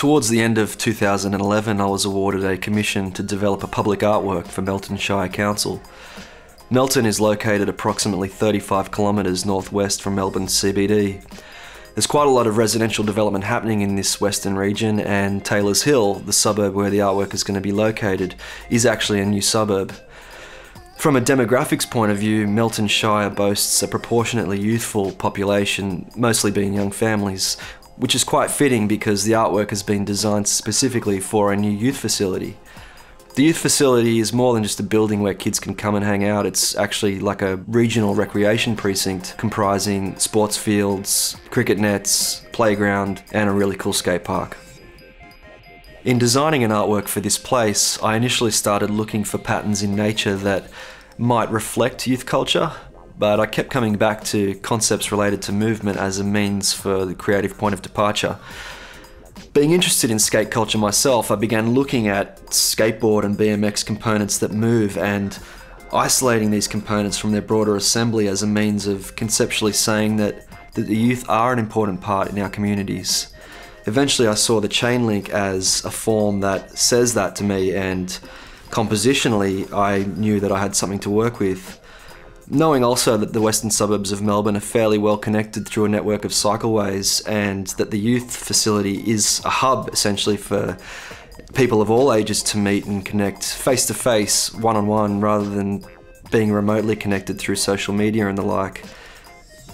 Towards the end of 2011, I was awarded a commission to develop a public artwork for Melton Shire Council. Melton is located approximately 35 kilometres northwest from Melbourne CBD. There's quite a lot of residential development happening in this western region, and Taylors Hill, the suburb where the artwork is going to be located, is actually a new suburb. From a demographics point of view, Melton Shire boasts a proportionately youthful population, mostly being young families, which is quite fitting because the artwork has been designed specifically for a new youth facility. The youth facility is more than just a building where kids can come and hang out. It's actually like a regional recreation precinct comprising sports fields, cricket nets, playground, and a really cool skate park. In designing an artwork for this place, I initially started looking for patterns in nature that might reflect youth culture, but I kept coming back to concepts related to movement as a means for the creative point of departure. Being interested in skate culture myself, I began looking at skateboard and BMX components that move and isolating these components from their broader assembly as a means of conceptually saying that the youth are an important part in our communities. Eventually I saw the chain link as a form that says that to me, and compositionally I knew that I had something to work with. Knowing also that the western suburbs of Melbourne are fairly well connected through a network of cycleways, and that the youth facility is a hub essentially for people of all ages to meet and connect face to face, one-on-one, rather than being remotely connected through social media and the like.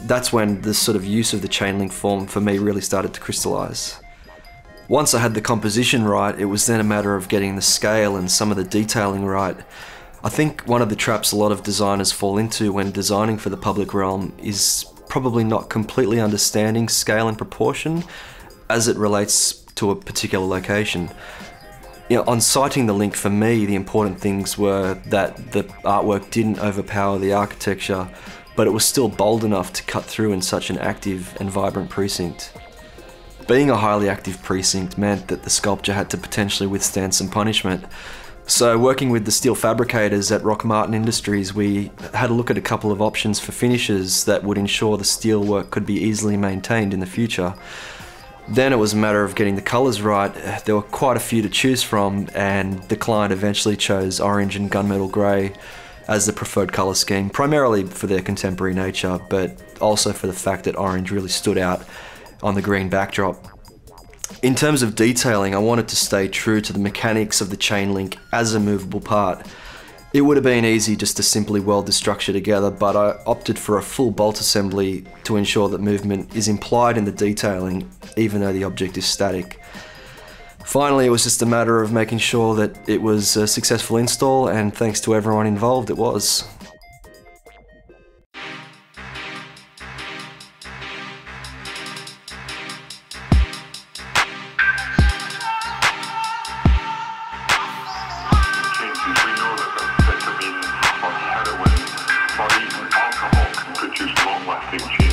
That's when the sort of use of the chain link form for me really started to crystallise. Once I had the composition right, it was then a matter of getting the scale and some of the detailing right. I think one of the traps a lot of designers fall into when designing for the public realm is probably not completely understanding scale and proportion as it relates to a particular location. On citing the link, for me, the important things were that the artwork didn't overpower the architecture, but it was still bold enough to cut through in such an active and vibrant precinct. Being a highly active precinct meant that the sculpture had to potentially withstand some punishment. So working with the steel fabricators at Rock Martin Industries, we had a look at a couple of options for finishes that would ensure the steel work could be easily maintained in the future. Then it was a matter of getting the colours right. There were quite a few to choose from, and the client eventually chose orange and gunmetal grey as the preferred colour scheme, primarily for their contemporary nature, but also for the fact that orange really stood out on the green backdrop. In terms of detailing, I wanted to stay true to the mechanics of the chain link as a movable part. It would have been easy just to simply weld the structure together, but I opted for a full bolt assembly to ensure that movement is implied in the detailing, even though the object is static. Finally, it was just a matter of making sure that it was a successful install, and thanks to everyone involved, it was. Thank you.